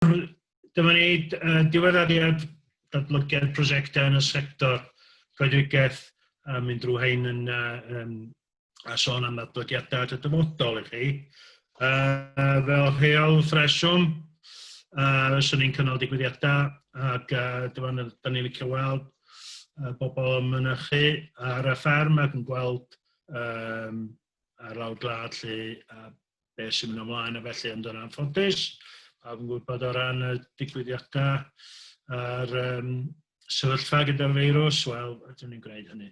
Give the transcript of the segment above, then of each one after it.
Dyma ni diweddariad datblygiad prosiectau yn y sector coedwigaeth mynd drwy hein a sôn am datblygiadau at y dyfodol I chi. Fel rheol Ffermio, fyswn ni'n cynnal digwyddiadau ac dyma ni'n licio weld bobl yn mynychu ar y fferm ac yn gweld ar lawr glad lle beth sy'n mynd ymlaen a felly yn dod anffodus. A fi'n gwybod o ran y digwyddiadau a'r sefyllfa gyda'r feirws, wel, ydym ni'n gwneud hynny.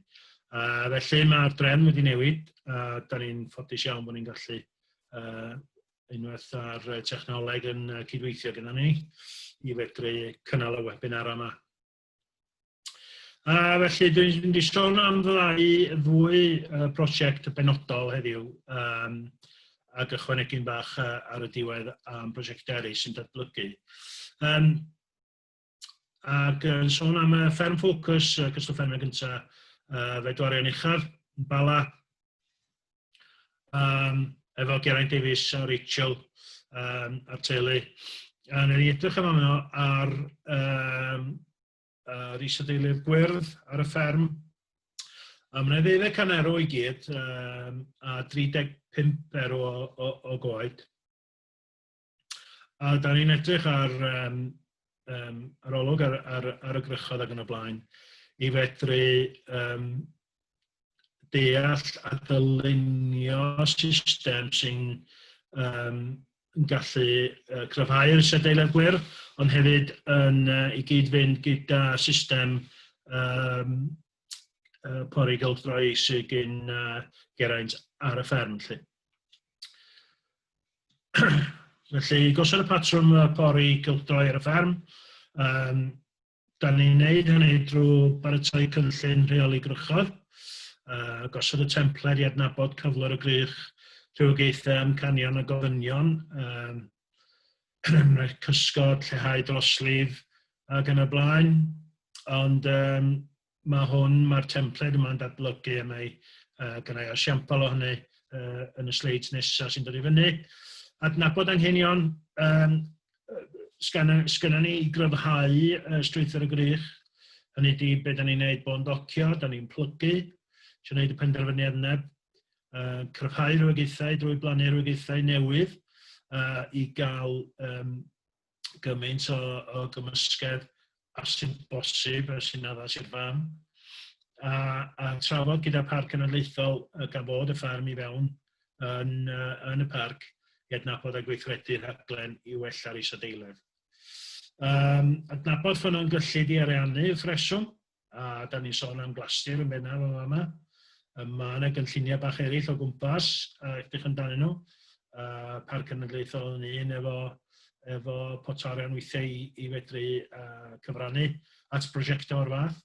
Felly mae'r drefn wedi newid, a da ni'n ffodus iawn bod ni'n gallu unwaith ar technoleg yn cydweithio gyda ni I fedru cynnal y webinar yma. Felly dwi'n mynd I sôn am ddwy prosiect benodol heddiw ac ychwanegu'n bach ar y diwedd am prosiectau eraill sy'n datblygu. Ac yn sôn am y fferm ffocws, cystal ffermio gyntaf, Diweddariad uchaf, yn Bala, efo Geraint a Rachel a'r teulu. A wnawn ni edrych yma ar is-adeilau'r gwyrdd ar y fferm. Mae 12 canero I gyd a 35 ero o goed. A da ni'n edrych ar olwg ar y grychodd ac yn y blaen I fedru deall a dylunio system sy'n gallu cryfhau'r is-adeilau'r gwyrdd, ond hefyd I gyd fynd gyda system pori gylchdroi sydd gen Geraint ar y fferm. Felly, gosod y patrwm pori gylchdroi ar y fferm. Da ni'n gwneud hynny drwy baratoi cynllun rheoli grychodd. Gosod y templed I adnabod cyflwr y grych, rhywogaethau amcanion a gofynion, cysgod, lleihau droslif ac yn y blaen. Ond mae'r templed yma'n datblygu a mae gynnau asiampl o hynny yn y slides nesaf sy'n dod I fyny. Adnabod anghenion, sgynna ni I gryfhau strwythur y grych. Hynny ydi beth da ni'n gwneud bo'n docio, da ni'n plygu, sy'n gwneud y penderfyniad yna. Cryfhau rhywogaethau drwy blannu rhywogaethau newydd I gael gymaint o gymysgedd a sy'n bosib sy'n addas i'r fam. A trafod gyda parc cenedlaethol gan fod y ffarm I fewn yn y parc I adnabod a gweithredu'r rhaglen I wella'r is-adeiledd. Adnabod ffyn o'n gyllid I ariannu Ffermio, a da ni'n sôn am glasur yn bennaf o fama. Mae yna gynlluniau bach eraill o gwmpas, edrych amdanyn nhw. Parc cenedlaethol yn un efo potorion weithiau I fedru cyfrannu at brosiectau o'r fath.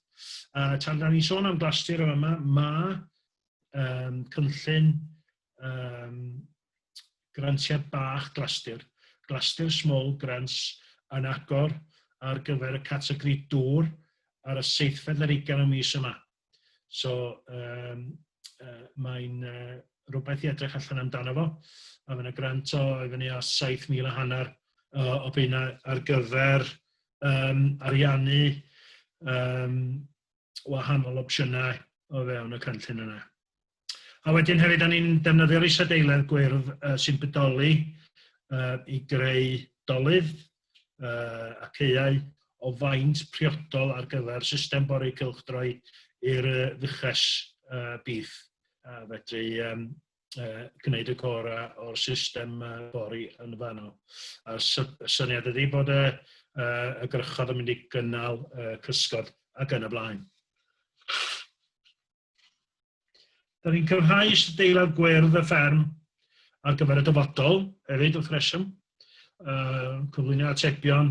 Tan da ni'n sôn am glasur o yma, mae cynllun grantiau bach glasur small grants yn agor ar gyfer y categori dŵr ar y 7th ar 20 o mis yma. So, mae'n rhywbeth I edrych allan amdano fo. A mae'n grant o fyny o 7,500 o bunna ar gyfer ariannu wahanol opsiynau o fewn y cynllun yna. A wedyn hefyd, da ni'n defnyddio'r is-adeilau'r gwyrdd sy'n bodoli I greu dolydd a caeau o faint priodol ar gyfer system bori cylchdroi i'r ddyches bydd. Fedru gwneud y cor o'r system bori yn y fanno. A syniad ydy bod y grychodd yn mynd I gynnal cysgod ac yn y blaen. Da ni'n cyfhau is-adeilau'r gwyrdd y fferm ar gyfer y dyfodol, hefyd wrth reswm. Cyflwyno atebion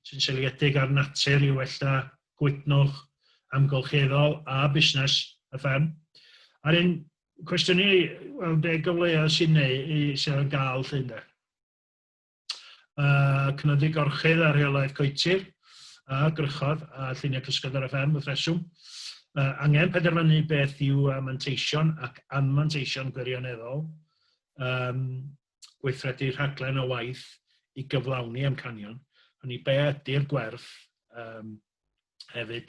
sy'n seiliedig ar natur I wella gwydnwch amgylcheddol a busnes y fferm. A'r un cwestiwn I, wel, be gyfleoedd sy'n ar gael lle ynddo. Cynyddu gorchudd ar rheolaeth Coetir a grychodd a lluniau cysgod ar y fferm wrth reswm. Angen penderfynu beth yw manteision ac anmanteision gwirioneddol, gweithredu rhaglen o waith I gyflawni amcanion, Hynny be ydy'r gwerth hefyd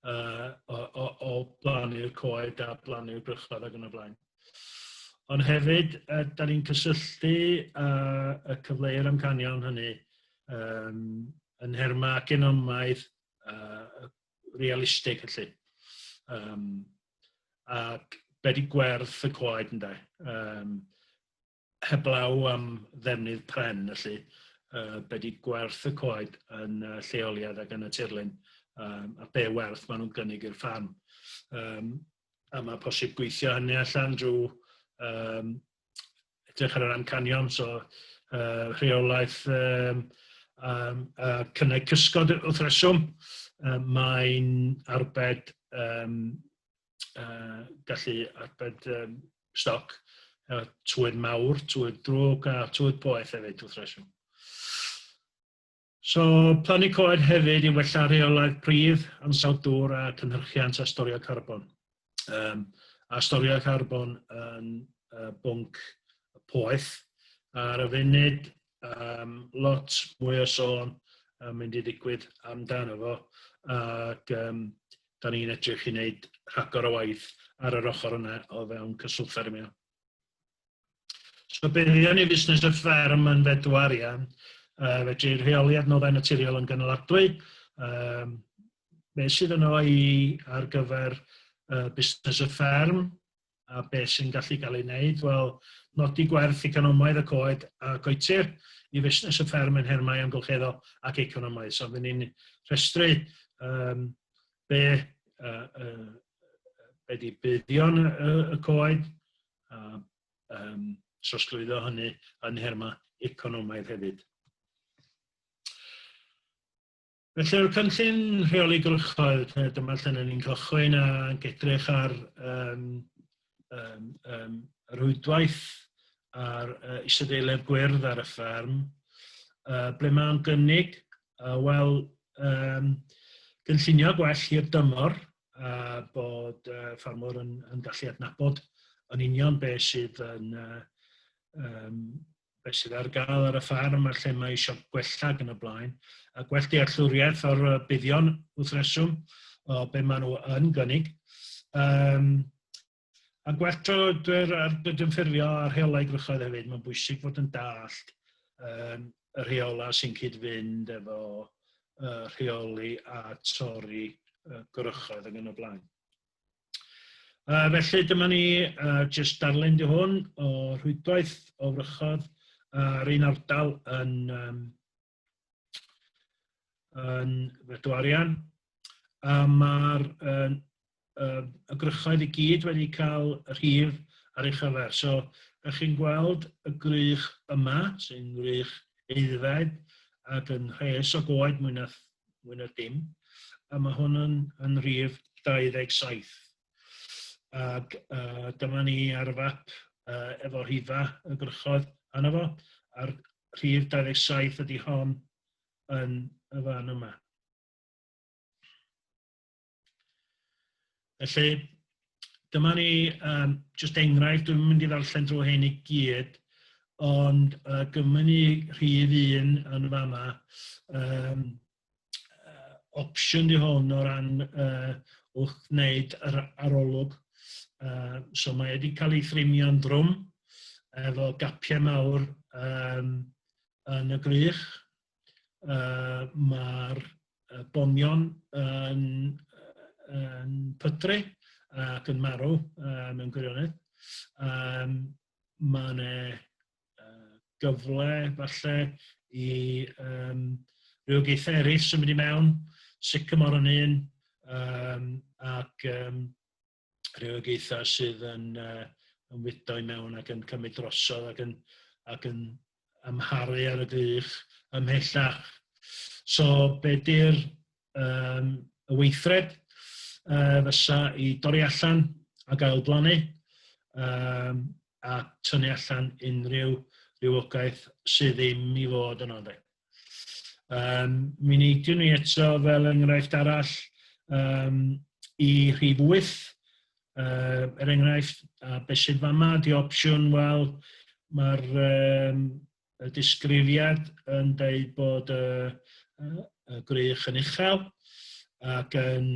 o blannu'r coed a blannu'r brychodd ac yn y blaen. Ond hefyd, da ni'n cysylltu y cyfleu'r amcanion hynny yn nherma economaidd realistig, felly. Ac be di gwerth y coed ynde. Heblaw am ddefnydd pren, felly, be di gwerth y coed yn lleoliad ac yn y tirlun, a be werth maen nhw'n gynnig i'r ffarm. A mae posib gweithio hynny allan drwy edrych ar yr amcanion, so rheolaeth cynnau cysgod wrth reswm. Mae'n arbed gallu arbed stoc, twydd mawr, twydd drwg a twydd poeth hefyd wrth reswm. So, plannu coed hefyd i wella rheolaeth pridd, ansawdd dŵr a cynhyrchiant a storio carbon. A storio carbon yn bwnc poeth. Ar y funud, lot mwy o sôn mynd i ddigwydd amdano fo, ac da ni'n edrych i wneud rhagor o waith ar yr ochr yna o fewn cyswllt ffermio. So, buddion ni fusnes y fferm yn Feddwarian, fedri'r rheoliad nodau naturiol yn gynaladwy. Be sydd yno ar gyfer busnes y fferm, a beth sy'n gallu cael ei wneud? Wel, nodi gwerth economaidd y coed a coetir i busnes y fferm yn nhermau amgylcheddol ac economaidd. So, fy ni'n rhestru be di buddion y coed, a trosglwyddo hynny yn nherma economaidd hefyd. Felly, o'r cynllun rheoli gylchoedd, dyma lle ni'n cychwyn ac edrych ar rwydwaith ar isadeiledd gwyrdd ar y fferm, ble mae'n gynnig, wel, gynllunio gwell i'r dymor, bod ffarmwr yn gallu adnabod yn union beth sydd ar gael ar y ffarm, a lle mae eisiau gwella ac yn y blaen, a gwell dealltwriaeth o'r buddion wrth reswm o be maen nhw yn gynnig. A gwell trwy'r ffurfio ar rheolau grychoedd hefyd, mae'n bwysig fod yn dallt y rheola sy'n cyd-fynd efo rheoli a torri grychoedd ac yn y blaen. Felly dyma ni jyst darlun di hwn o rhwydwaith o wrychodd ar un ardal yn Feddwarian. A mae'r y grychoedd i gyd wedi cael rhif ar ei chyfer. So, ych chi'n gweld y grych yma, sy'n grych eiddfed, ac yn rhes o goed mwy na dim. A mae hwn yn rhif 27. Ac dyma ni ar y fap efo rhifa y grychoedd yna fo. A'r rhif 27 ydy hon yn y fan yma. Felly, dyma ni just enghraifft, dwi'n mynd i ddarllen drwy hyn i gyd, ond gyma ni rhif 1 yn fama. Opsiwn di hwn o ran wrth wneud yr arolwg. So mae wedi cael ei thrimio'n drwm efo gapiau mawr yn y grych. Mae'r bonion yn pydru ac yn marw mewn gwirionedd. Mae yna gyfle falle i rywogaethau eraill sy'n mynd i mewn, sycamore yn un, ac rywogaethau sydd yn wydo i mewn ac yn cymryd drosodd ac yn amharu ar y grych ymhellach. So, be di'r y weithred fysa i dorri allan a gael blannu a tynnu allan unrhyw rywogaeth sydd ddim i fod yno. Mi neidiwn ni eto fel enghraifft arall i rhif 8. Enghraifft, beth sydd fama, di opsiwn, wel, mae'r disgrifiad yn dweud bod y grych yn uchel ac yn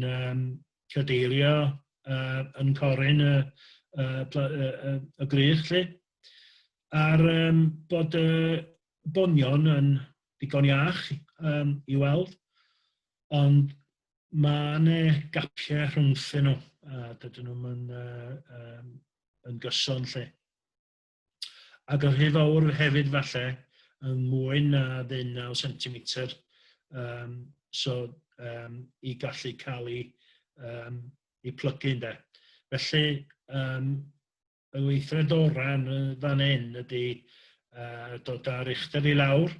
cadeirio yn coryn y grych lle. A'r bod y bonion yn digon iach i weld, ond mae gapiau rhwngthyn nhw, a dydyn nhw'n yn gyson lle. Ac yn rhy fawr hefyd falle yn mwy na 19 centimetr, i gallu cael ei plygu ynde. Felly, y weithredora yn fan hyn ydy dod â'r uchder i lawr,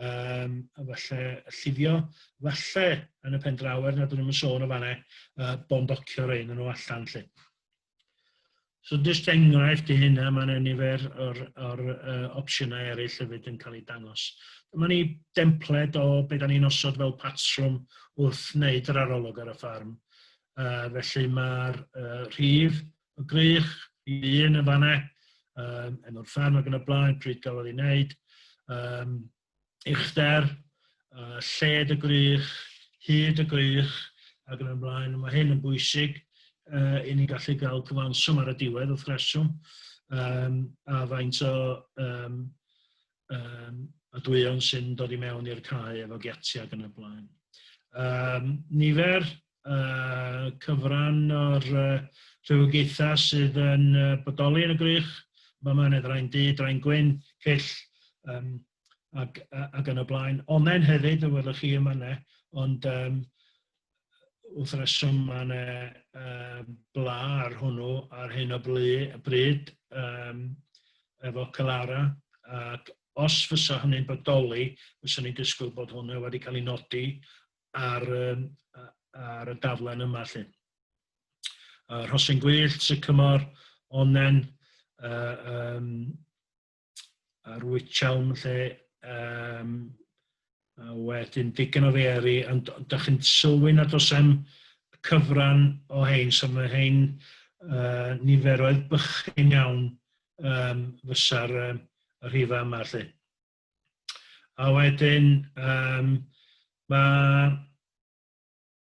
falle llifio, falle yn y pendrawer nad ydym yn sôn o fanne, bondocio'r ein nhw allan lle. So, just enghraifft i hynna, mae'n nifer o'r opsiynau eraill hefyd yn cael ei dangos. Dyma ni dempled o beth da ni'n osod fel patrwm wrth wneud yr arolwg ar y ffarm. Felly mae'r rhif, y grych, un y fanne, enw'r ffarm ac yn y blaen, pryd gafodd ei wneud, uchder, lled y grych, hyd y grych, ac yn y blaen. Mae hyn yn bwysig i ni gallu cael cyfanswm ar y diwedd wrth reswm, a faint o y dwyon sy'n dod i mewn i'r cae efo giatia ac yn y blaen. Nifer cyfran o'r rhywogaethau sydd yn bodoli yn y grych, mae'n draen du, draen gwyn, cyll ac yn y blaen. Onen hefyd, y welwch chi yma ne, ond wrth reswm mae'n bla ar hwnnw ar hyn o bryd efo Calara, ac os fysa hynny'n bodoli, fysa ni'n disgwyl bod hwnnw wedi cael ei nodi ar y daflen yma lle. Rhosyn gwyllt, sycamor, onen, a'r wychelm lle, wedyn digon o feri, ond ydych chi'n sylwi nad oes am cyfran o hein, so mae hein niferoedd bychin iawn fysa'r rhifau yma lle. A wedyn,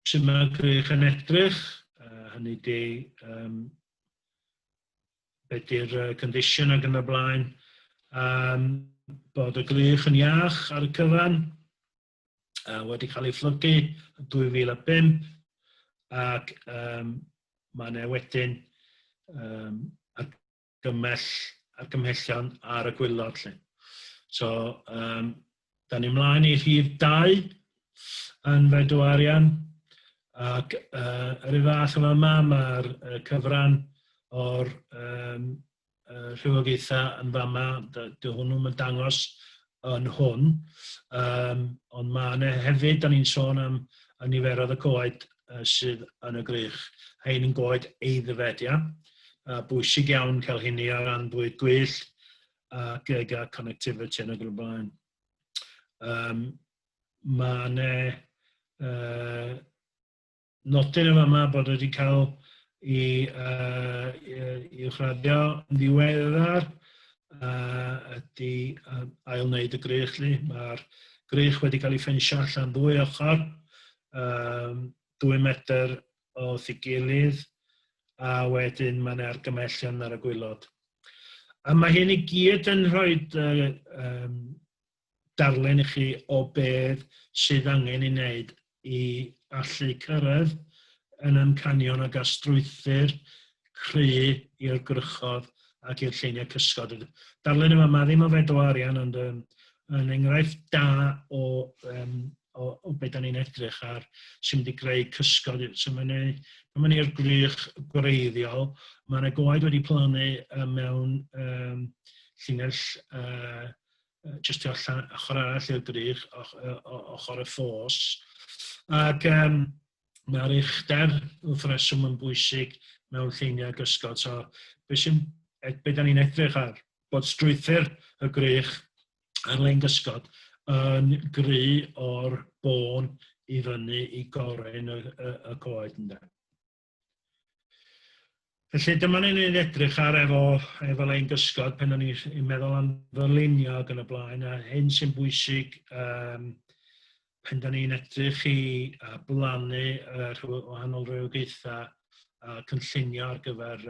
sut mae'r grych yn edrych, hynny di beth yw'r condition ac yn y blaen, bod y grych yn iach ar y cyfan, wedi cael ei phlygu yn 2005, ac mae'n wedyn argymhellion ar y gwylod lle. So, da ni mlaen i rhif 2 yn Diweddariad, ac yr un fath yma mae'r cyfran o'r rhywogaethau yn fama, dy hwnnw'n dangos yn hwn, ond mae hefyd, da ni'n sôn am y niferoedd y coed sydd yn y grych. Hein yn goed eiddfedia, bwysig iawn cael hynny o ran bwyd gwyllt ac connectivity yn y blaen. Mae'n nodyn yn fama bod wedi cael i uwchraddio yn ddiweddar ydy ail wneud y grych li. Mae'r grych wedi cael ei ffensio allan 2 ochr, 2 metr o ddigilydd, a wedyn mae'n argymellion ar y gwylod. A mae hyn i gyd yn rhoi darlun i chi o beth sydd angen i wneud i allu cyrraedd yn amcanion ag astrwythyr cry i'r grychodd ac i'r lleiniau cysgod. Darlun yma ddim o Diweddariad, ond yn enghraifft da o beth da ni'n edrych ar sy'n mynd i greu cysgod. So mae'n i'r grych gwreiddiol, mae'n goed wedi plannu mewn llinell jyst allan ochr arall i'r grych, ochr y ffos. Ac mae'r uchder wrth reswm yn bwysig mewn lleiniau gysgod. So, beth da ni'n edrych ar? Bod strwythyr y grych ar lein gysgod yn gry o'r bôn i fyny i gorau y coed ynde. Felly dyma ni'n edrych ar efo lein gysgod pan ni'n meddwl am ddylunio ac yn y blaen, a hyn sy'n bwysig Pen da ni'n edrych i blannu wahanol rywogaethau a cynllunio ar gyfer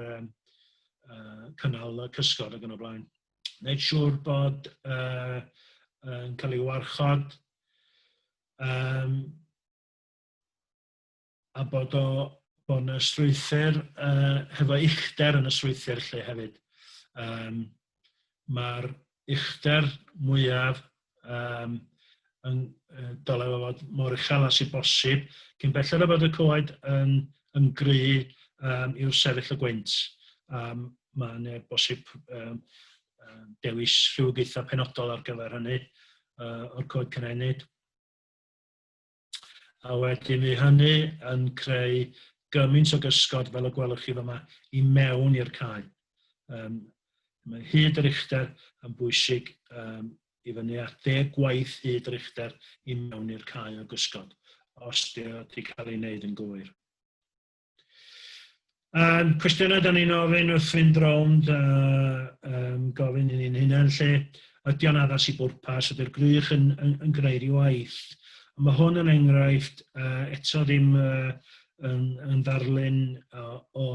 cynnal cysgod ac yn y blaen. Wneud siŵr bod yn cael ei warchod a bod yna strwythyr hefo uchder yn y strwythyr lle hefyd. Mae'r uchder mwyaf yn dylai fod mor uchel as i bosib, cyn belled o bod y coed yn gry i'w sefyll y gwynt. Mae'n bosib dewis rhywogaethau penodol ar gyfer hynny o'r coed cynhenid. A wedyn i hynny yn creu gymaint o gysgod fel y gwelwch chi fyma i mewn i'r cae. Mae hyd yr uchder yn bwysig i fyny at 10 gwaith hyd yr uchder i mewn i'r cae o gysgod, os wedi cael ei wneud yn gywir. Cwestiynau da ni'n ofyn wrth fynd rownd, gofyn i ni'n hunain lle, ydy o'n addas i bwrpas, ydy'r grych yn gwneud i waith. Mae hwn yn enghraifft eto ddim yn ddarlun o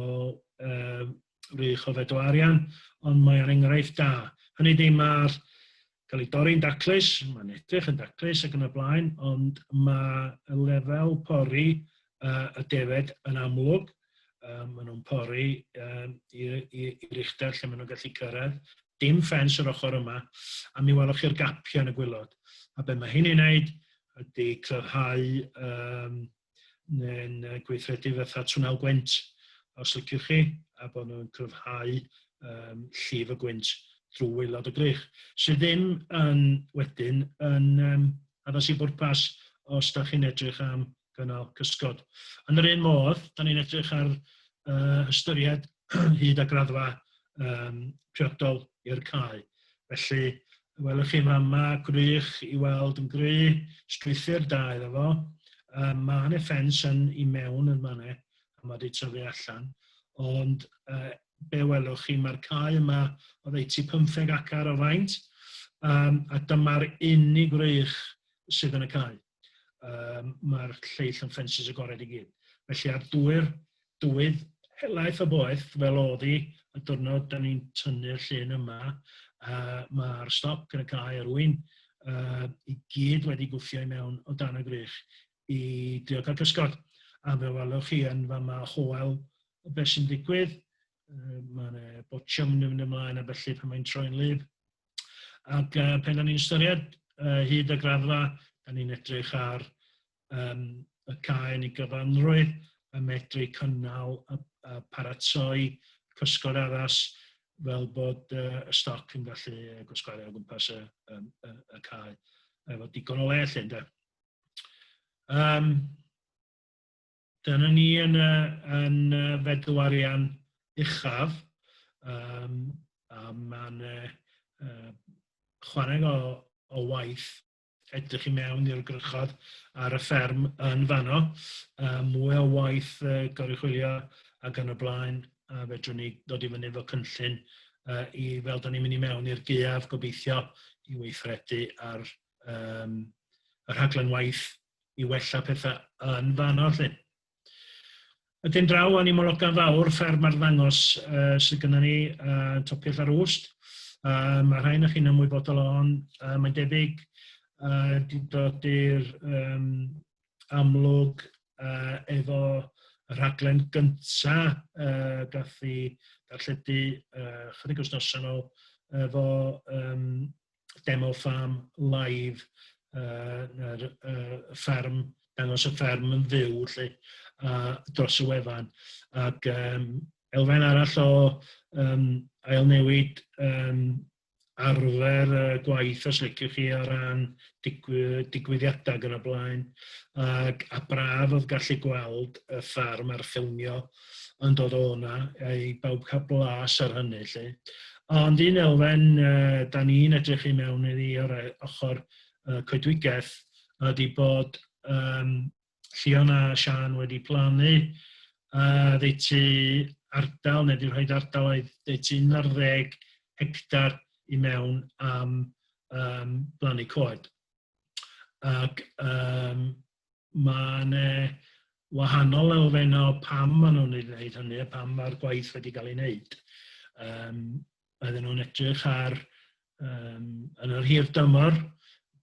rych o fedwarian, ond mae'r enghraifft da. Hynny di mae'r cael ei dorri'n daclus, mae'n edrych yn daclus ac yn y blaen, ond mae y lefel pori y defed yn amlwg. Maen nhw'n pori i'r uchder lle maen nhw'n gallu cyrraedd. Dim ffens yr ochr yma, a mi welwch chi'r gapio yn y gwylod. A be mae hyn i'n wneud ydy cryfhau neu'n gweithredu fatha twnnel gwynt, os liciwch chi, a bod nhw'n cryfhau llif y gwynt drwy waelod y grych, sydd ddim wedyn yn addas i bwrpas os da chi'n edrych am gynnal cysgod. Yn yr un modd, da ni'n edrych ar ystyried hyd a graddfa priodol i'r cae. Felly, welwch chi yma grych i weld yn gry, strwythyr da iddo fo. Mae yna ffens i mewn yn fanna, a mae wedi tyfu allan. Ond be welwch chi, mae'r cae yma o 85 acar o faint, a dyma'r unig grych sydd yn y cae. Mae'r lleill yn ffensys agored i gyd. Felly ar dwydd helaeth o boeth fel oedd hi, y diwrnod da ni'n tynnu'r llun yma, mae'r stoc yn y cae ar wyn i gyd wedi gwthio i mewn o dan y grych i drio cael cysgod. A fe welwch chi yn fama hoel beth sy'n digwydd. Mae'n botiwm yn mynd ymlaen a felly pan mae'n troi'n lyf. Ac pen da ni'n ystyried hyd y graddfa, da ni'n edrych ar y cae yn ei gyfanrwydd, a medru cynnal a paratoi cysgod addas fel bod y stoc yn gallu gwsgario o gwmpas y cae efo digon o le lle, ynde. Dyna ni yn fedwarian uchaf, a mae'n chwarae o waith edrych i mewn i'r grychod ar y fferm yn fanno, mwy o waith goruchwylio ac yn y blaen, a fedrwn ni ddod i fyny efo cynllun i fel da ni'n mynd i mewn i'r gaeaf gobeithio i weithredu ar y rhaglen waith i wella pethau yn fanno. Ydyn draw yn Imolygan Fawr, fferm Arddangos sydd gyda ni Topill ar Wst. Mae rhain o'ch chi'n ymwybodol o'n, mae'n debyg wedi dod i'r amlwg efo y rhaglen gyntaf gath i darlledu chydig wythnosau nôl efo demo farm live, fferm, dangos y fferm yn fyw dros y wefan. Ac elfen arall o ailnewid arfer gwaith os liciwch chi o ran digwyddiadau gan y blaen, a braf oedd gallu gweld y ffarm a'r ffilmio yn dod o hwnna, i bawb cael blas ar hynny. Ond un elfen da ni'n edrych i mewn iddi o'r ochr coedwigaeth ydy bod Llion a Sian wedi plannu ddeiti ardal, neu wedi rhoi ardal oedd deiti 11 hectar i mewn am blannu coed. Ac mae'n wahanol elfen o pam maen nhw'n gwneud hynny, pam mae'r gwaith wedi cael ei wneud. Oedden nhw'n edrych ar, yn yr hir dymor,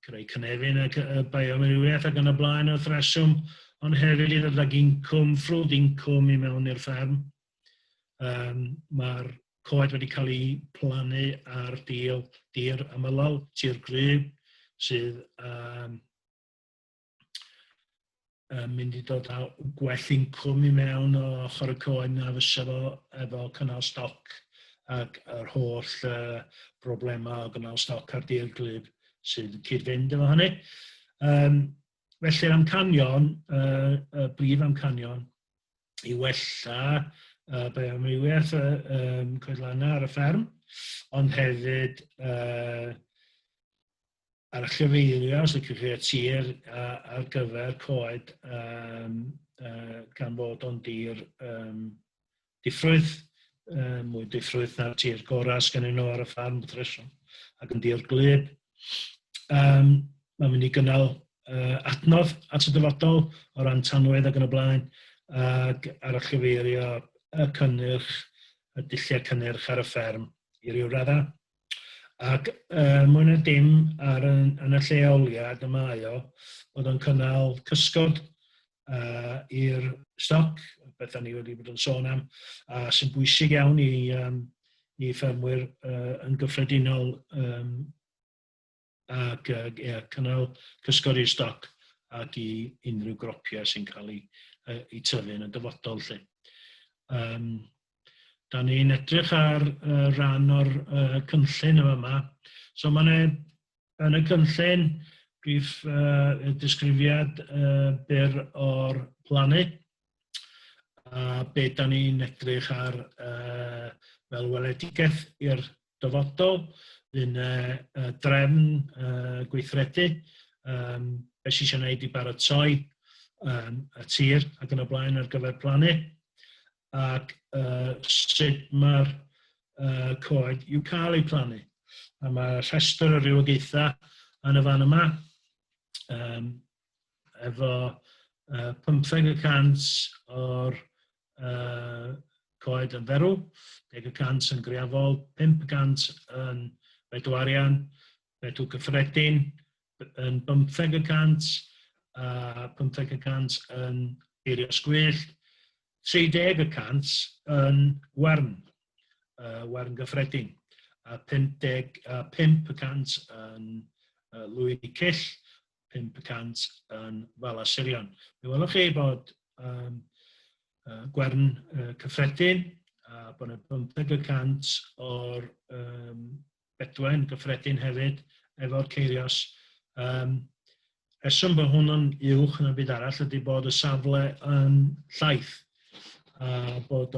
creu cynefin y bioamrywiaeth ac yn y blaen o threswm, ond hefyd i ddod ag incwm, ffrwd incwm i mewn i'r fferm. Mae'r coed wedi cael ei plannu ar dir ymylol, tir gryb, sydd mynd i dod â gwell incwm i mewn o ochr y coed na fysa fo efo cynnal stoc ac yr holl broblemau o gynnal stoc ar dir gryb sydd yn cyd-fynd efo hynny. Felly'r amcanion, y brif amcanion, i wella bioamrywiaeth coedlanna ar y fferm, ond hefyd ar y chyfeirio, os ydych chi tir ar gyfer coed gan fod o'n dir diffrwydd, mwy diffrwydd na'r tir gorau sgennyn nhw ar y ffarm threswm ac yn dir glyb. Mae'n mynd i gynnal adnodd at y dyfodol o ran tanwydd ac yn y blaen ac ar y chyfeirio y cynnyrch, y dulliau cynnyrch ar y fferm i ryw raddau. Ac mwy na dim yn y lleoliad yma bod o'n cynnal cysgod i'r stoc, beth ni wedi bod yn sôn am, sy'n bwysig iawn i ffermwyr yn gyffredinol ac cynnal cysgod i'r stoc ac i unrhyw gropiau sy'n cael ei tyfu yn y dyfodol. Da ni'n edrych ar ran o'r cynllun yma. So mae'n yn y cynllun brif disgrifiad byr o'r plannu. Be da ni'n edrych ar fel weledigaeth i'r dyfodol. Fy'n drefn gweithredu. Be sy'n eisiau gwneud i baratoi y tir ac yn y blaen ar gyfer plannu. Ac sut mae'r coed i'w cael ei plannu. A mae rhestr o rywogaethau yn y fan yma efo 15% o'r coed yn ferw, 10% yn greafol, 5% yn bedwarian, bedw gyffredin yn 15%, a 15% yn eirio sgwyllt, 30% yn wern gyffredin, a 5% yn lwyd i cyll, 5% yn falasurion. Mi welwch chi bod gwern cyffredin, a bod 15% o'r bedwen gyffredin hefyd efo'r ceirios. Eswm bod hwn yn uwch yn y byd arall ydy bod y safle yn llaeth. Bod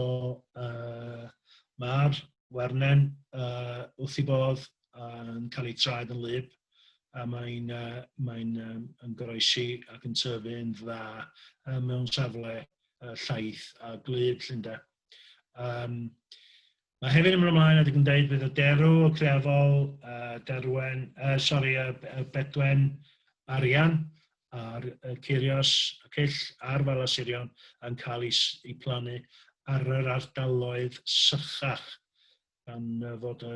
mae'r wernen wrth i bodd yn cael ei traed yn lyb a mae'n goroesi ac yn tyfu'n dda mewn safle llaeth a glyb llynda. Mae hefyd yn ymlaen a dwi'n dweud bydd y derw, y creafol, bedwen arian a'r ceirios, y cyll a'r falasurion yn cael ei plannu ar yr ardaloedd sychach gan fod y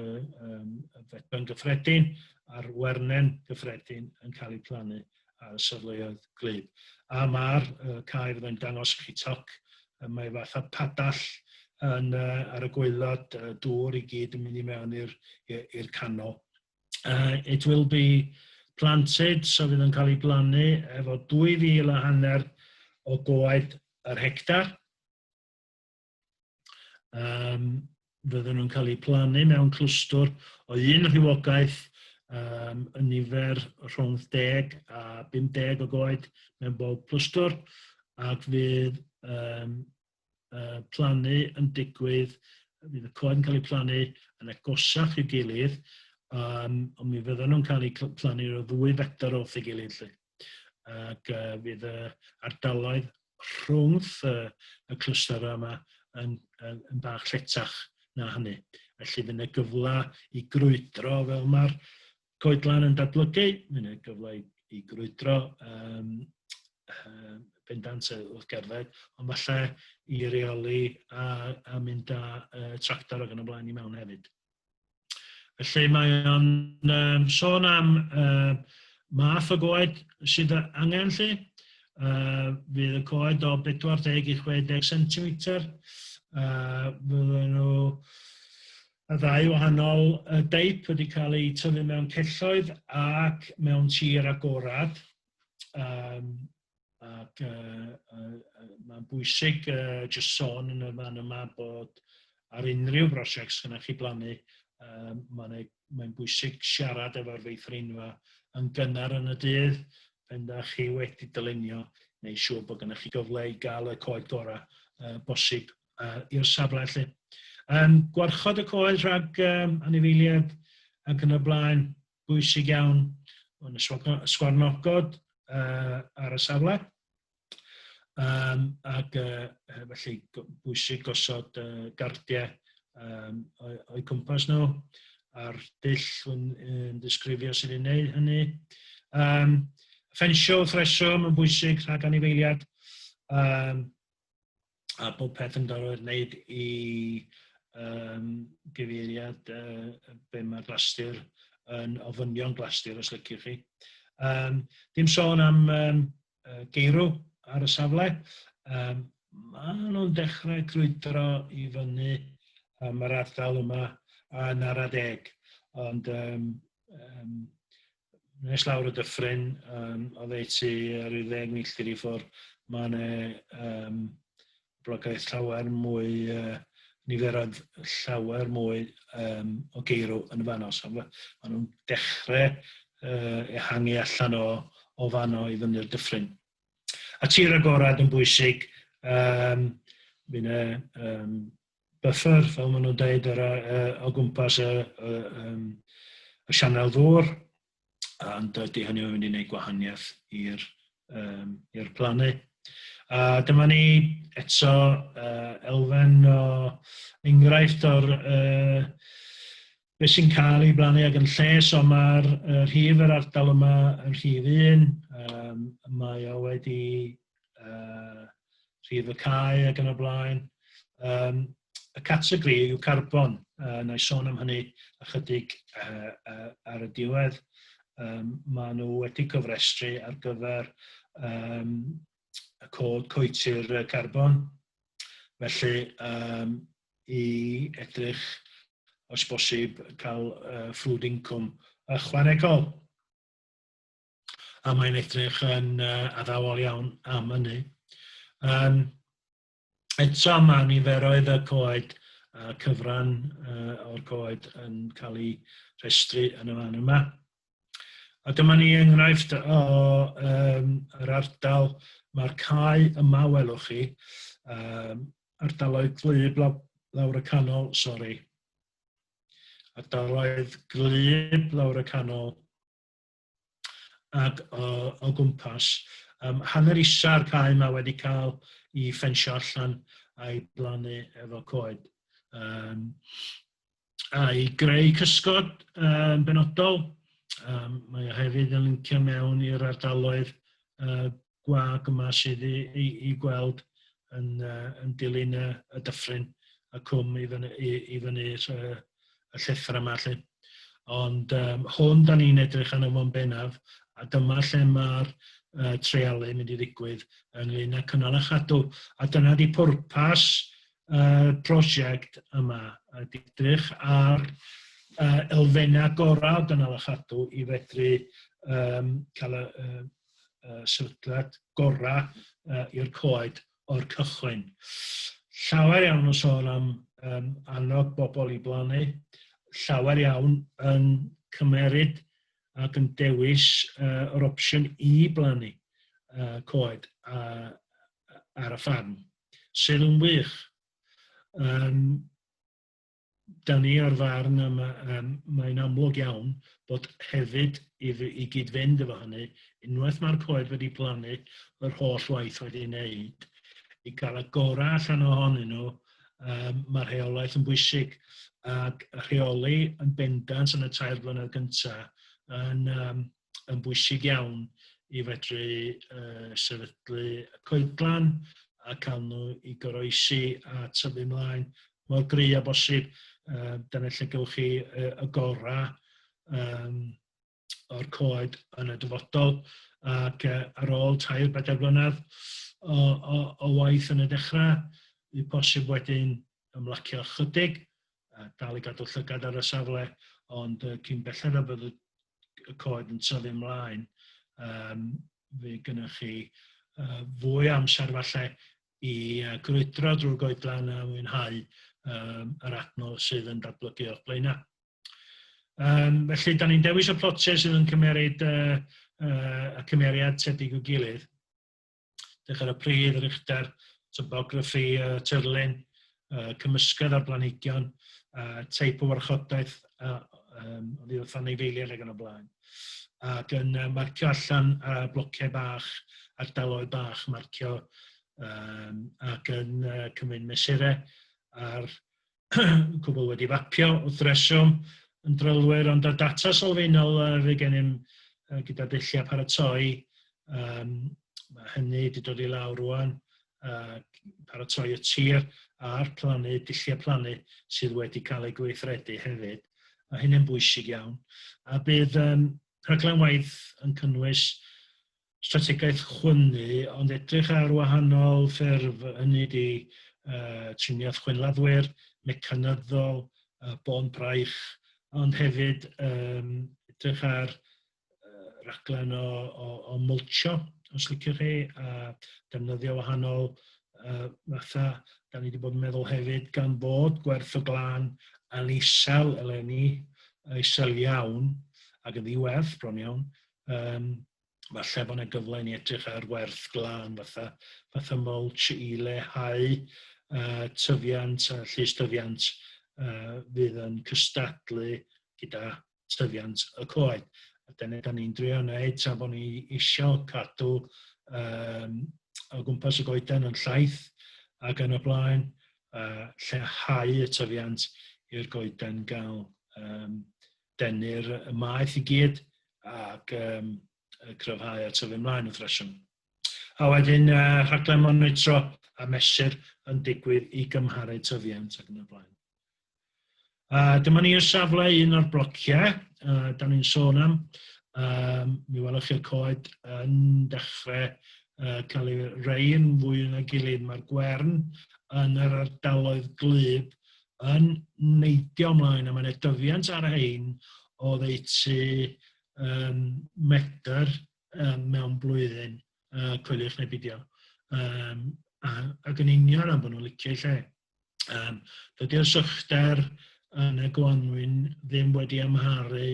bedwen gyffredin a'r wernen gyffredin yn cael ei plannu ar y safleoedd glyb. A mae'r cae fyddai'n dangos chi toc, mae fatha padall ar y gwaelod dŵr i gyd yn mynd i mewn i'r canol. It will be planted, so fydd yn cael ei blannu efo 2,500 o goed yr hectar. Fydden nhw'n cael ei plannu mewn clwstwr o un rhywogaeth yn nifer rhwng 10 a 50 o goed mewn bob clwstwr, ac fydd plannu yn digwydd, fydd y coed yn cael ei plannu yn agosach i'w gilydd, ond mi fydden nhw'n cael ei plannu o 2 fetr wrth ei gilydd. Ac fydd y ardaloedd rhwngth y clwstwr yma yn bach lletach na hynny. Felly fydd yna gyfle i grwydro fel mae'r coedlan yn datblygu, fydd yna gyfle i grwydro bendant wrth gerdded, ond falle i reoli a mynd â tractor ac yn y blaen i mewn hefyd. Felly mae o'n sôn am math o goed sydd angen lle. Fydd y coed o 40 i 60 cm. Fydden nhw y ddau wahanol deip wedi cael eu tyfu mewn celloedd ac mewn tir agorad. Ac mae'n bwysig jyst sôn yn y fan yma bod ar unrhyw brosiect sy'n chi blannu, mae'n bwysig siarad efo'r feithrinfa yn gynnar yn y dydd pan da chi wedi dylunio, neu siŵr bod gennych chi gyfle i gael y coed gorau bosib i'r safle lle. Gwarchod y coed rhag anifeiliaid ac yn y blaen, bwysig iawn yn y sgwarnogod ar y safle. Ac felly bwysig gosod gardiau o'i cwmpas nhw a'r dull yn disgrifio sydd wedi'i wneud hynny. Ffensio threswm yn bwysig rhag anifeiliad a bob peth yn gorfod wneud i gyfeiriad be mae'r glasur yn ofynion glasur os liciwch chi. Dim sôn am geirw ar y safle. Maen nhw'n dechrau crwydro i fyny yr ardal yma yn ara deg. Ond nes lawr y dyffryn, oedd eiti ar 10 milltir i ffwrdd, mae'n blogaeth llawer mwy, niferoedd llawer mwy o geirw yn y fanno. Maen nhw'n dechrau ehangu allan o fanno i fyny'r dyffryn. A tir agorad yn bwysig, bydd buffer, fel maen nhw'n dweud, o gwmpas y sianel ddŵr, ond ydy hynny yn mynd i wneud gwahaniaeth i'r plannu. Dyma ni eto elfen o enghraifft o'r beth sy'n cael ei blannu ag yn lles, ond mae'r rhif yr ardal yma yn rhif 1. Mae o wedi rhif y cae ag yn y blaen. Y categori yw carbon. Na i sôn am hynny ychydig ar y diwedd. Maen nhw wedi cyfrestru ar gyfer y cod coetir carbon. Felly, i edrych os bosib cael ffrwd incwm ychwanegol. A mae'n edrych yn addawol iawn am hynny. Eto mae niferoedd y coed a cyfran o'r coed yn cael ei rhestru yn y fan yma. A dyma ni enghraifft o'r ardal, mae'r cae yma welwch chi, ardaloedd glyb lawr y canol, ardaloedd glyb lawr y canol ac o gwmpas. Hanner isa'r cae yma wedi cael ei ffensio allan a'i blannu efo coed. A'i greu cysgod yn benodol. Mae o hefyd yn lincio mewn i'r ardaloedd gwag yma sydd i gweld yn dilyn y dyffryn y cwm i fyny'r llithra yma. Ond hwn da ni'n edrych arno fo'n bennaf, a dyma lle mae'r treialu mynd i ddigwydd ynglyn â cynnal a chadw. A dyna di pwrpas prosiect yma, edrych ar elfennau gorau o gynnal a chadw i fedru cael y sefydliad gorau i'r coed o'r cychwyn. Llawer iawn o sôn am annog bobl i blannu, llawer iawn yn cymeryd ac yn dewis yr opsiwn i blannu coed ar y ffarm, sydd yn wych. Da ni o'r farn, mae'n amlwg iawn bod hefyd i gyd-fynd efo hynny, unwaith mae'r coed wedi blannu, yr holl waith wedi wneud, i gael y gorau allan ohonyn nhw, mae'r rheolaeth yn bwysig, ac y rheoli yn bendant yn y 3 blynedd gyntaf yn bwysig iawn i fedru sefydlu y coedlan a cael nhw i goroesi a tyfu ymlaen mor gry a bosib. Dyna lle gewch chi y gorau o'r coed yn y dyfodol ac ar ôl 3-4 blynedd o waith yn y dechrau, i bosib wedyn ymlacio chydig, dal i gadw llygad ar y safle, ond cyn belled a bydd y coed yn tyfu ymlaen, fe gynnwch chi fwy amser falle i grwydro drwy'r goedlan a mwynhau yr adnodd sydd yn datblygu o'ch blaenau. Felly, da ni'n dewis y plotiau sydd yn cymeryd y cymeriad tebyg o gilydd. Dechrau y pridd, yr uchder, topograffi, tyrlun, cymysgedd ar blanhigion, teip o warchodaeth, o ddi wrth anifeiliad ac yn y blaen. Ac yn marcio allan blociau bach, ardaloedd bach, marcio ac yn cymryd mesurau ar cwbl wedi fapio wrth reswm yn drylwyr, ond y data sylfaenol fe gennym gyda dulliau paratoi, mae hynny wedi dod i lawr rwan, paratoi y tir a'r plannu, dulliau plannu sydd wedi cael ei gweithredu hefyd. A hynny'n bwysig iawn. A bydd rhaglen waith yn cynnwys strategaeth chwynnu, ond edrych ar wahanol ffurf, hynny ydi triniaeth chwynladdwyr, mecanyddol, bon braich, ond hefyd edrych ar raglen o multio, os liciwch chi, a defnyddio wahanol fatha, da ni wedi bod yn meddwl hefyd gan bod gwerth o glân yn isel eleni, isel iawn, ac yn ddiwedd bron iawn, falle bod yna gyfle i ni edrych ar werth glân fatha mulch i lehau tyfiant a llystyfiant fydd yn cystadlu gyda tyfiant y coed. Dyna da ni'n drio wneud tra bod ni eisiau cadw o gwmpas y goeden yn llaeth ac yn y blaen, lleihau y tyfiant i'r goeden gael denu'r maeth i gyd ac cryfhau a tyfu ymlaen wrth reswm. A wedyn rhaglen monitro a mesur yn digwydd i gymharu tyfiant ac yn y blaen. Dyma ni'r safle un o'r blociau, da ni'n sôn am. Mi welwch chi'r coed yn dechrau cael ei rei'n fwy yn y gilydd. Mae'r gwern yn yr ardaloedd glyb yn neidio ymlaen a mae'n dyfiant ar hein o ddeutu medr mewn blwyddyn, coeliwch neu beidio. Ac yn union am bod nhw'n licio lle. Dydy'r sychder yn y Gwanwyn ddim wedi amharu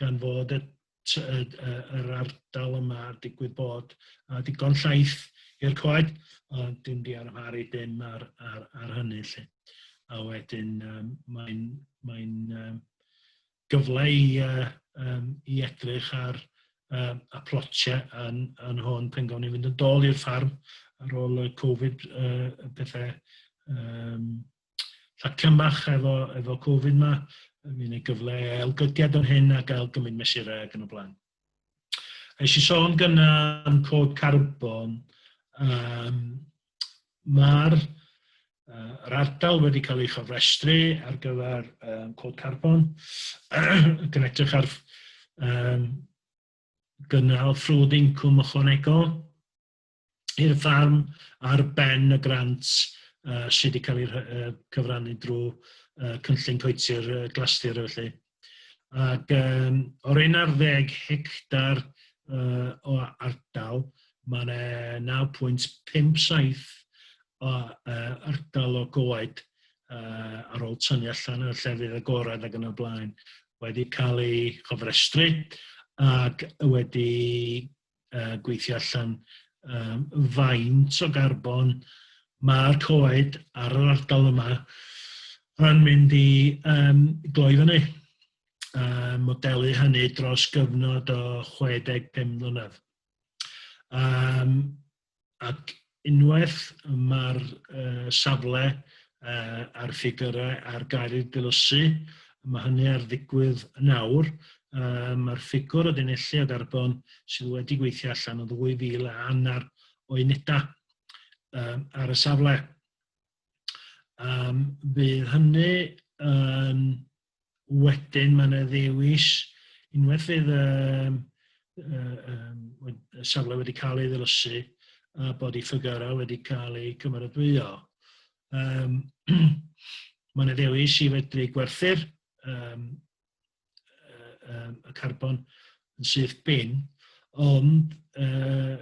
gan fod yr ardal yma digwydd bod digon llaeth i'r coed, ond dim di amharu dim ar hynny lle. A wedyn mae'n gyfle i edrych ar y plotiau yn hwn pen gawn ni fynd yn dol i'r ffarm ar ôl y Covid pethau llacymach efo Covid yma. Mi'n ei gyfle elgydiad yn hyn a gael gymryd mesurau ac yn y blaen. Eisiau sôn gyna am cod carbon, mae'r ardal wedi cael ei chofrestru ar gyfer cod carbon, yn edrych ar gynnal ffrwd incwm ychwanegol i'r ffarm ar ben y grant sydd wedi cael ei cyfrannu drwy cynllun coetir glasur felly. Ac o'r 11 hectar o ardal, mae'n 9.57 o ardal o goed ar ôl tynnu allan y llefydd agorad ac yn y blaen wedi cael ei chofrestru ac wedi gweithio allan faint o garbon mae'r coed ar yr ardal yma yn mynd i gloi fyny. Modelu hynny dros gyfnod o 65 mlynedd. Ac unwaith mae'r safle a'r ffigurau ar gael ei dilysu, mae hynny ar ddigwydd nawr, Mae'r ffigwr o ddinellu o garbon sydd wedi gweithio allan o 2,500 o unedau ar y safle. Bydd hynny wedyn mae'n ddewis unwaith fydd y safle wedi cael ei ddilysu a bod ei ffigurau wedi cael ei cymeradwyo. Mae'n ddewis i fedru gwerthu'r y carbon yn syth bin, ond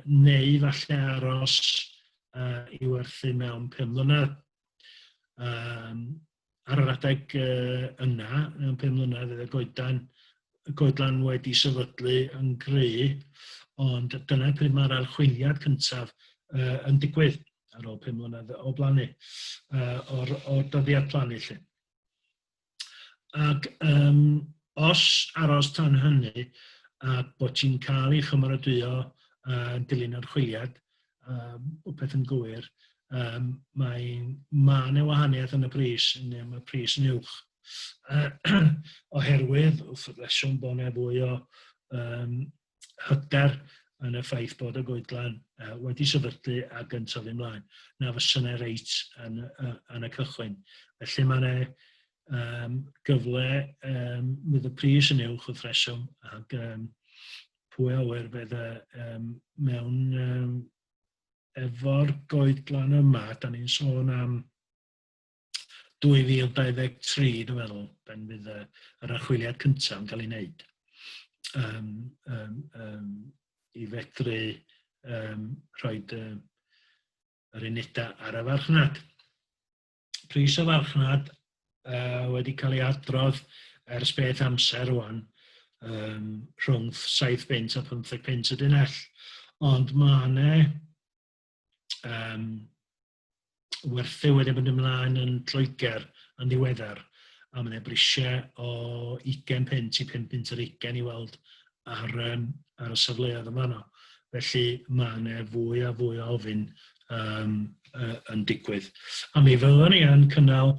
neu falle aros i werthu mewn 5 mlynedd. Ar yr adeg yna, mewn 5 mlynedd, fydd y goedlan wedi sefydlu yn gry, ond dyna pryd mae'r archwiliad cyntaf yn digwydd ar ôl 5 mlynedd o blannu, o'r dyddiad plannu. Ac os aros tan hynny, a bod ti'n cael ei chymeradwyo yn dilyn archwiliad, o beth yn gywir, mae yna wahaniaeth yn y pris, neu mae pris yn uwch. Oherwydd, wrth reswm bod yna fwy o hyder yn y ffaith bod y goedlan wedi sefydlu ac yn tyfu ymlaen, na fysa yna reit yn y cychwyn. Felly mae yna gyfle fydd y pris yn uwch wrth reswm, ac pwy awyr bydd mewn efo'r goedlan yma, da ni'n sôn am 2023, dwi'n meddwl, ben fydd yr archwiliad cyntaf yn cael ei wneud i fedru rhoi yr unedau ar y farchnad. Pris y farchnad wedi cael ei adrodd ers beth amser rwan, rhwng 7 pence a 15 pence y dinell, ond mae yna werthu wedi mynd ymlaen yn Lloegr yn ddiweddar, a mae yna brisiau o 20 pence i 5 pence ar 20 i weld ar y safleoedd yma. Felly mae yna fwy a fwy o ofyn yn digwydd. A mi fyddwn ni yn cynnal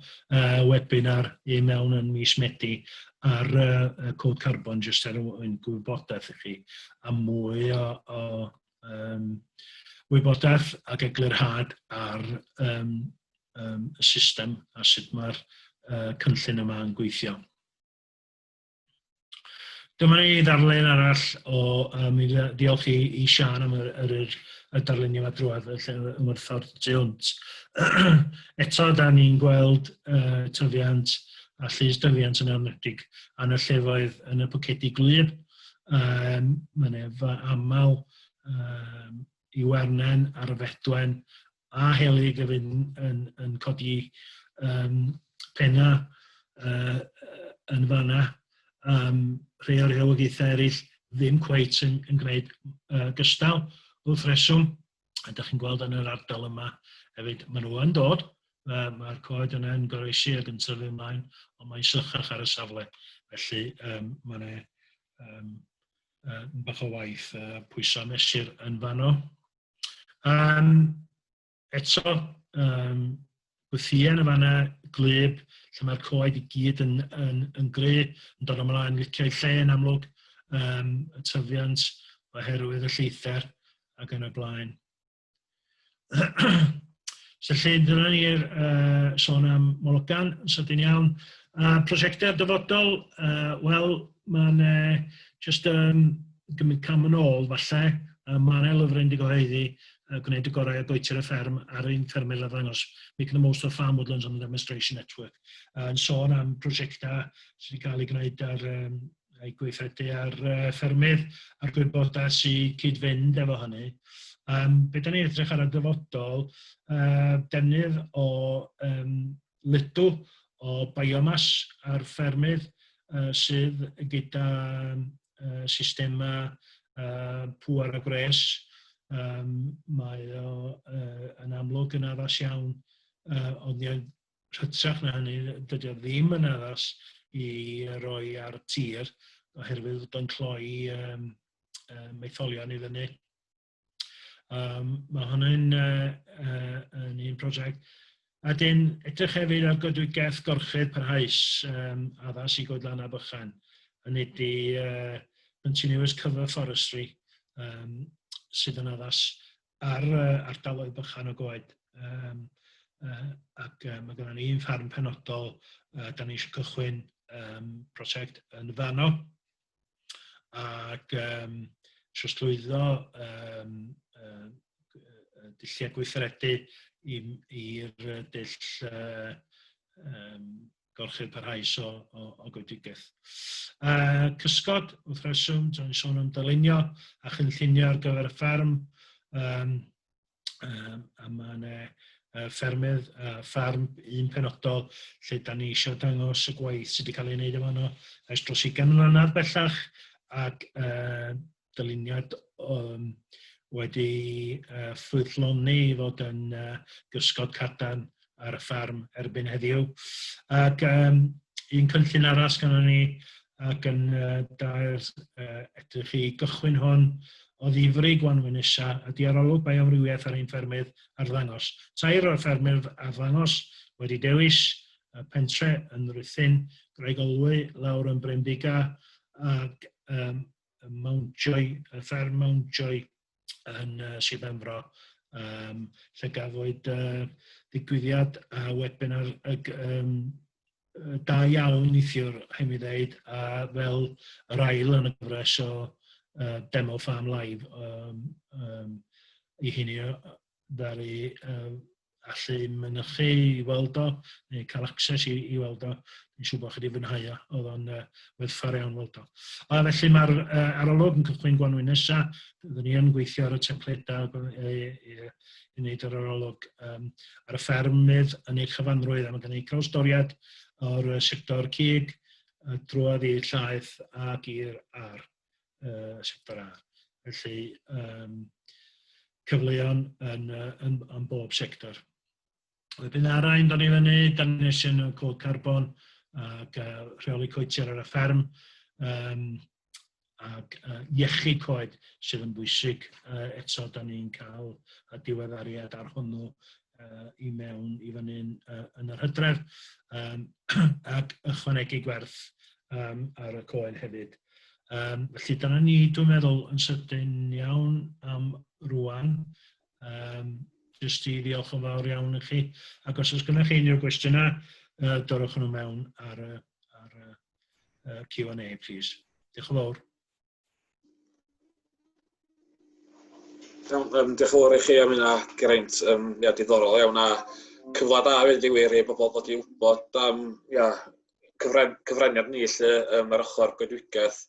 webinar i mewn yn mis Medi ar cod carbon, jyst er yn gwybodaeth i chi, a mwy o wybodaeth ac eglurhad ar y system a sut mae'r cynllun yma yn gweithio. Dyma ni ddarlun arall o diolch i Sian am y darluniau yma drwad ymwrthod tu hwnt. Eto, da ni'n gweld tyfiant a llys dyfiant yn enwedig yn y llefoedd yn y pocedi gwlyb. Mae'n aml i Wernen ar y Fedwen a Helig yn codi penna yn fanna. Rhai o'r rhywogaethau eraill ddim cweit yn gwneud gystal wrth reswm. A ydych chi'n gweld yn yr ardal yma hefyd, maen nhw yn dod. Mae'r coed yna yn goroesi ac yn tyfu ymlaen, ond mae'n sychach ar y safle. Felly mae yna bach o waith pwyso mesur yn fanno. Eto, gwythien y fanna glyb, lle mae'r coed i gyd yn gry, yn dod ymlaen licio'i lle yn amlwg, y tyfiant oherwydd y lleither ac yn y blaen. So lle dyna ni'r sôn am Mologan, sydyn iawn. Prosiectau dyfodol, wel, mae'n just gymryd cam yn ôl, falle. Mae'n lyfr yn digoheiddi gwneud y gorau o goetir y fferm ar un ffermydd a ddangos Making the Most of Farm Woodlands on the Demonstration Network. Yn sôn am prosiectau sydd wedi cael ei gwneud ar ei gweithredu ar ffermydd a'r gwybodaeth sy'n cyd-fynd efo hynny. Be da ni'n edrych ar y dyfodol, defnydd o lidw o biomas ar ffermydd sydd gyda systema pŵer a gres. Mae o yn amlwg yn addas iawn, ond ni'n rhytrach na hynny, dydy o ddim yn addas i roi ar tir, oherwydd bod o'n cloi meitholion i fyny. Mae hwnny'n un prosiect. A dyn, edrych hefyd ar godwygaeth gorchudd parhaus addas i Goedlan a Bychan. Hynny ydi Continuous Cover Forestry sydd yn addas ar ardaloedd bychan o goed. Ac mae gennym ni un ffarm penodol, da ni eisiau cychwyn prosiect yn Fano, ac trosglwyddo dulliau gweithredu i'r dull gorchudd parhaus o goedigaeth. Cysgod, wrth reswm, dwi'n sôn am dylunio a chynllunio ar gyfer y fferm. A mae ffermydd, ffarm un penodol lle da ni eisiau dangos y gwaith sydd wedi cael ei wneud efo nhw ers dros 20 mlynedd bellach, ac dyluniad wedi ffwythloni i fod yn gysgod cadarn ar y ffarm erbyn heddiw. Ac un cynllun arall gan ni ac yn edrych i gychwyn hwn o ddifri Gwanwyn Isa ydy arolwg bioamrywiaeth ar ein ffermydd arddangos. Tair o'r ffermydd arddangos wedi dewis pentre yn Rhuthun, Gregolwy, lawr yn Bremdiga, ac y fferm Mountjoy yn Sir Benfro, lle gafwyd ddigwyddiad a webinar da iawn neithiwr, hain mi ddeud, fel yr ail yn y gyfres o demo farm live i hynny ddari allu mynychu i weld o, neu cael access i weld o. Dwi'n siŵr bod chi wedi fwynhau o, oedd o'n werthfawr iawn weld o. Felly mae'r arolwg yn cychwyn Gwanwyn Nesa, byddwn ni yn gweithio ar y templedau i wneud yr arolwg ar y ffermydd yn ei chyfanrwydd, a mae gen i crawsdoriad o'r sector cig drwodd i'r llaeth ac i'r ar sector A. Felly, cyfleon yn bob sector. Wedyn arain, da ni fyny, dangos yn y cod carbon ac rheoli coetir ar y fferm, ac iechu coed sydd yn bwysig. Eto, da ni'n cael diweddariad ar hwnnw i mewn i fyny yn yr Hydref, ac ychwanegu gwerth ar y coed hefyd. Felly, dyna ni, dwi'n meddwl, yn sydyn iawn am rwan. Jyst i ddiolch yn fawr iawn i chi. Ac os oes gennych chi unrhyw gwestiynau, dorwch nhw mewn ar Q&A, please. Diolch yn fawr. Diolch yn fawr i chi am hynna, Geraint. Diddorol iawn a cyfle da fynd i wir i bobl ddod i wybod am cyfraniad ni ar ochr goedwigaeth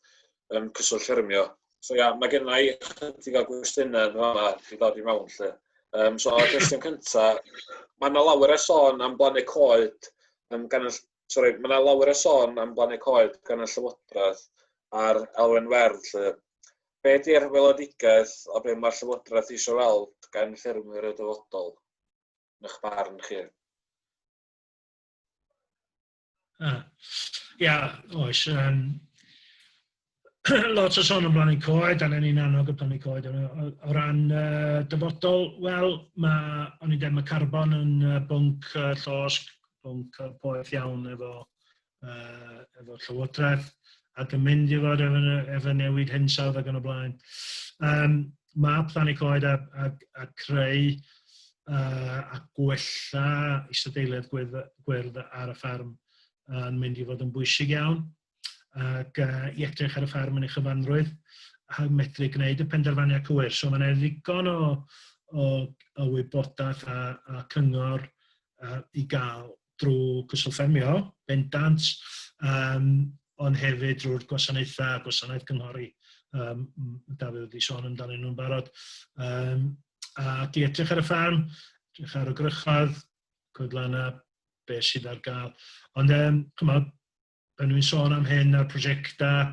Cyswllt Ffermio. So mae genna i chydig o gwestiynau yn fan'na i ddod i mewn. So, y cwestiwn cyntaf, mae yna lawer o sôn am blannu coed gan y Llywodraeth a'r elfen werdd. Be ydy'r weledigaeth o be mae'r Llywodraeth eisiau weld gan ffermwyr y dyfodol yn eich barn chi? Oes. Lot o sôn am blannu coed, a ni'n annog y blannu coed. O ran dyfodol, wel, o'n i'n dweud mae carbon yn bwnc llosg, bwnc poeth iawn efo Llywodraeth, ac yn mynd i fod efo newid hinsawdd ac yn y blaen. Mae plannu coed a creu a gwella istadeilydd gwyrdd ar y fferm yn mynd i fod yn bwysig iawn, ac i edrych ar y fferm yn ei chyfanrwydd a medru gwneud y penderfyniad cywir. So mae'n ddigon o wybodaeth a cyngor i gael drwy Cyswllt Ffermio, bendant, ond hefyd drwy'r gwasanaethau, gwasanaeth cynghori. Dafydd wedi sôn amdanyn nhw'n barod. Ac i edrych ar y fferm, edrych ar y grychodd, coedlanna, beth sydd ar gael. Ond, chymod, pan dwi'n sôn am hyn a'r prosiectau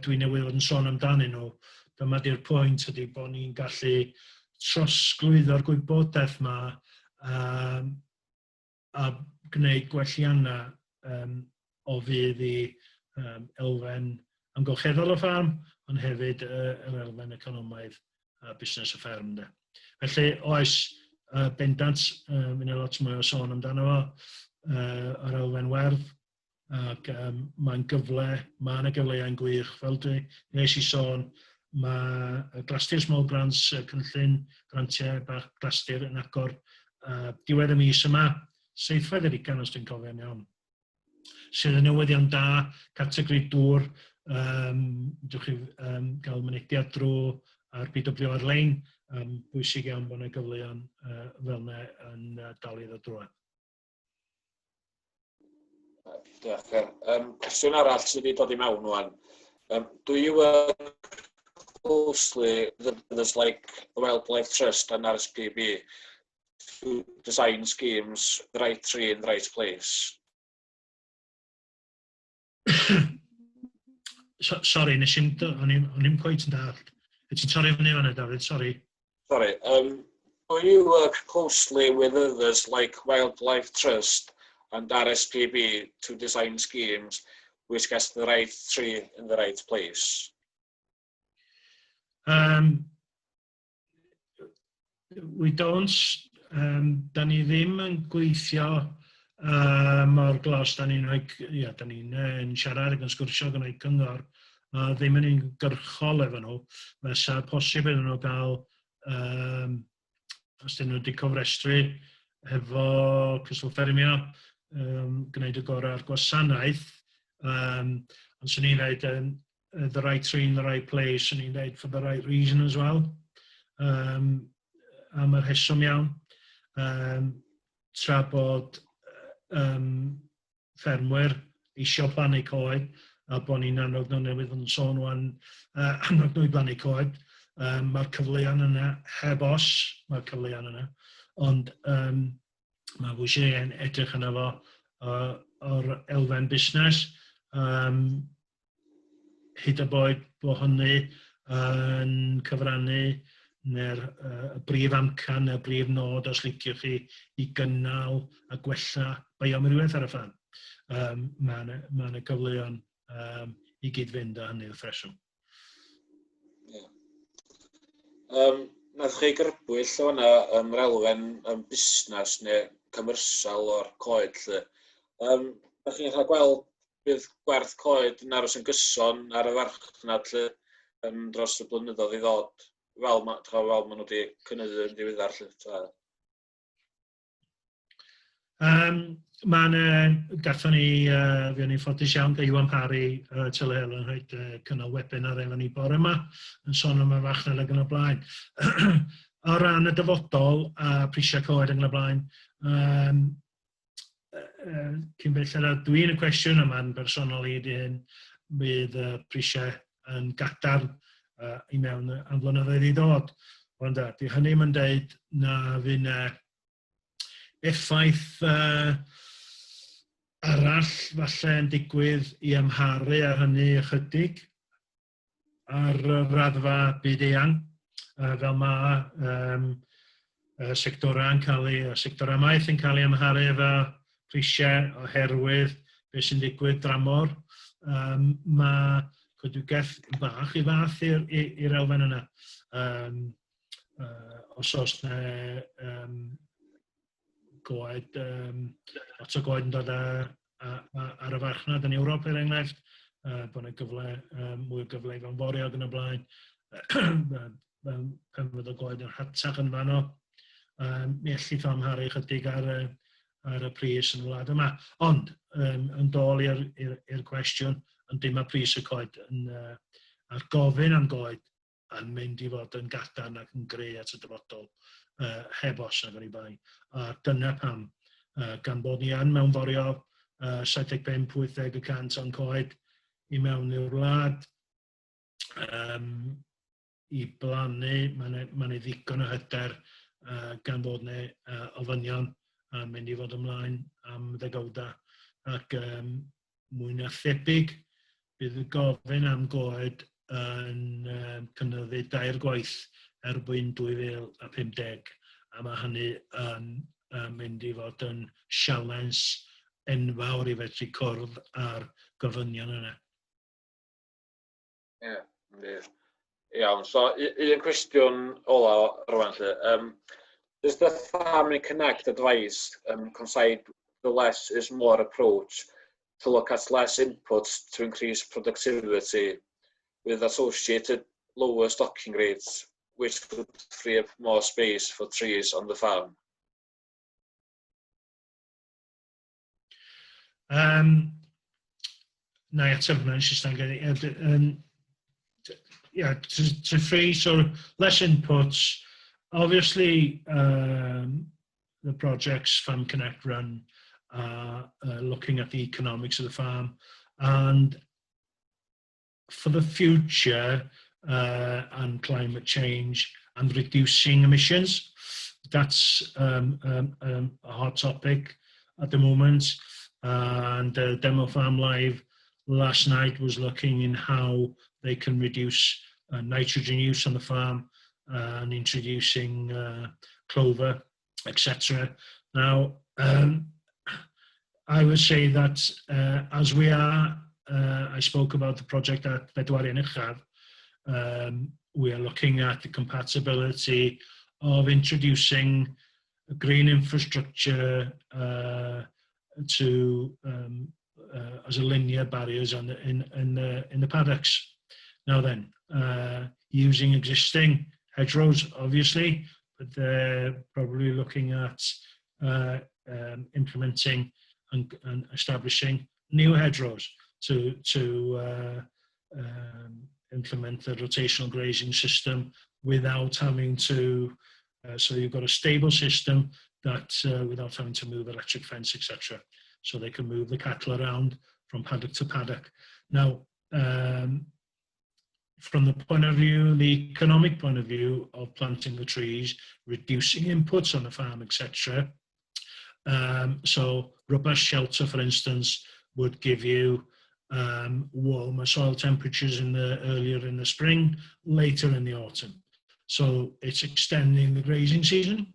dwi'n newydd fod yn sôn amdanyn nhw, dyma di'r pwynt ydy bod ni'n gallu trosglwyddo'r gwybodaeth yma a gwneud gwelliannau o fydd i elfen amgylcheddol y ffarm, ond hefyd yr elfen economaidd a busnes y fferm. Felly, oes, bendant, mynd lot mwy o sôn amdano fo, yr elfen werdd, ac mae'n gyfle, mae'n gyfleau'n gwych. Fel nes I sôn, mae glasur small grants, cynllun grantiau bach glasur yn agor diwedd y mis yma, 7 ugain os dwi'n cofio'n iawn. Sydd yn newyddion da, categori dŵr, dywch chi gael mynediad drwy ar BW ar-lein, bwysig iawn bod yna gyfleoedd fel yna yn dal I ddod drwy. Diolch. Cwestiwn arall sydd wedi dod I mewn rwan. Do you work closely with others like the Wildlife Trust and RSPB to design schemes, the right tree in the right place? Sorry, o'n i'n cweit yn dallt. Ti'n torri fyny fan David, sorry. Sorry. Do you work closely with others like Wildlife Trust and RSPB to design schemes which gets the right tree in the right place? We don't. Da ni ddim yn gweithio mor glos. Da ni'n siarad ac yn sgwrsio gyda'i cyngor. Ddim yn gyrchol efo nhw. Fysa posib iddyn nhw gael, os dyn nhw wedi cofrestru efo Cyswllt, gwneud y gorau ar gwasanaeth. Ond sy'n ni'n dweud the right tree in the right place, sy'n ni'n dweud for the right reason as well. Am yr heswm iawn. Tra bod ffermwyr eisiau plannu coed, a bod ni'n annog nhw newydd yn sôn wan annog nhw I blannu coed. Mae'r cyfleoedd yna heb os, mae'r cyfleoedd yna. Ond mae bwysig yn edrych yna fo o'r elfen busnes. Hyd y boed bod hynny yn cyfrannu neu'r brif amcan, y brif nod os liciwch chi I gynnal a gwella bioamrywiaeth ar y ffan. Mae yna gyfleoedd I gyd-fynd â hynny wrth reswm. Nath chi grybwyll o hwnna yr elfen busnes neu commercial o'r coed. Ydych chi'n cael gweld bydd gwerth coed yn aros yn gyson ar y farchnad dros y blynyddoedd I ddod? Fel maen nhw wedi cynyddu yn ddiweddar. Gatho ni, fuon ni'n ffodus iawn gael Iwan Parry Tyler yn rhaid cynnal webinar efo ni bore yma, yn sôn am y farchnad ac yn y blaen. O ran y dyfodol a prisiau coed ac yn y blaen, cyn belled dwi'n y cwestiwn yma'n bersonol I hyn, bydd prisiau yn gadarn I mewn am flynyddoedd I ddod. Ond di hynny yn dweud na fy'n effaith arall falle yn digwydd I amharu ar hynny ychydig ar raddfa byd eang, fel mae sectorau maeth yn cael ei amharu efo prisiau oherwydd beth sy'n digwydd dramor. Mae coedwigaeth bach I fath i'r elfen yna. Os oes yna goed, lot o goed yn dod ar y farchnad yn Ewrop er enghraifft, bod yna mwy o gyfle I fanforio ac yn y blaen. Pen fydd y goed yn rhatach yn fanno, mi ellith o amharu chydig ar y pris yn y wlad yma. Ond, yn dôl i'r cwestiwn, ond dim y pris y coed a'r gofyn am goed yn mynd I fod yn gadarn ac yn greu at y dyfodol heb os nag o'n I bai. A dyna pam, gan bod ni yn mewnforio 75-80% o'n coed I mewn i'r wlad, I blannu, mae'n ddigon o hyder gan bod ni ofynion mynd I fod ymlaen am ddegawda ac mwy na thebyg bydd y gofyn am goed yn cynyddu 2 gwaith erbyn 2050 a mae hynny yn mynd I fod yn sialens enfawr I fedru cwrdd ar gofynion yna. Iawn, so un cwestiwn ola rwan. Does the Farming Connect advice coincide the less is more approach to look at less inputs to increase productivity with associated lower stocking rates, which would free up more space for trees on the farm. Na eto hwnna'n Saesneg. Yeah, to free sort of less inputs. Obviously, the projects Farm Connect run are looking at the economics of the farm, and for the future and climate change and reducing emissions, that's a hot topic at the moment. And Demo Farm Live last night was looking in how they can reduce nitrogen use on the farm and introducing clover, etc. Now, I would say that as we are, I spoke about the project at Diweddariad y Prosiect, we are looking at the compatibility of introducing green infrastructure to as a linear barriers in the paddocks. Now then, using existing hedgerows, obviously, but they're probably looking at implementing and establishing new hedgerows to implement the rotational grazing system without having to. So you've got a stable system that without having to move electric fence, etc. So they can move the cattle around from paddock to paddock. Now, from the point of view, the economic point of view of planting the trees, reducing inputs on the farm, etc. So robust shelter, for instance, would give you warmer soil temperatures earlier in the spring, later in the autumn. So it's extending the grazing season,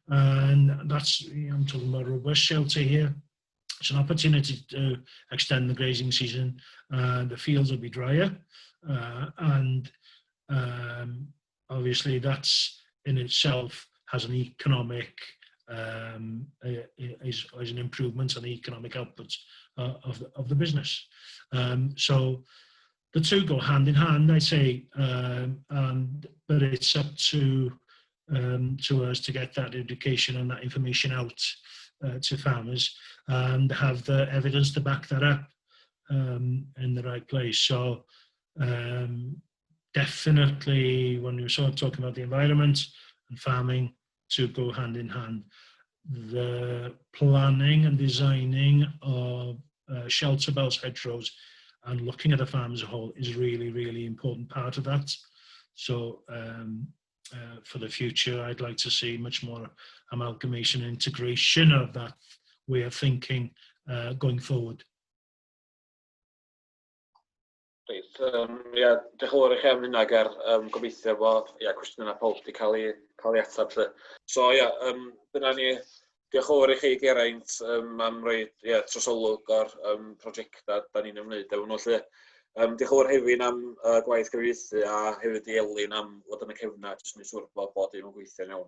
and that's, I'm talking about robust shelter here. It's an opportunity to extend the grazing season. The fields will be drier, and obviously that's in itself has an economic is an improvement on the economic output of the business. So the two go hand in hand, I say, but it's up to us to get that education and that information out to farmers and have the evidence to back that up in the right place. So definitely when you start talking about the environment and farming to go hand in hand, the planning and designing of shelter belts, hedgerows, and looking at the farm as a whole is really, really important part of that. So for the future, I'd like to see much more amalgamation and integration of that way of thinking going forward. Reit, ia, diolch yn fawr i chi am hynna, Ger. Gobeithio bod cwestiynau pawb wedi cael ei atab. So ia, dyna ni. Diolch yn fawr i chi, Geraint, am roi trosolwg o'r prosiectau da ni'n ymwneud efo nhw. Diolch yn fawr hefyd am gwaith cyfieithu a hefyd i Elin am fod yn y cefna, jyst yn ei siŵr bod dim yn gweithio'n iawn.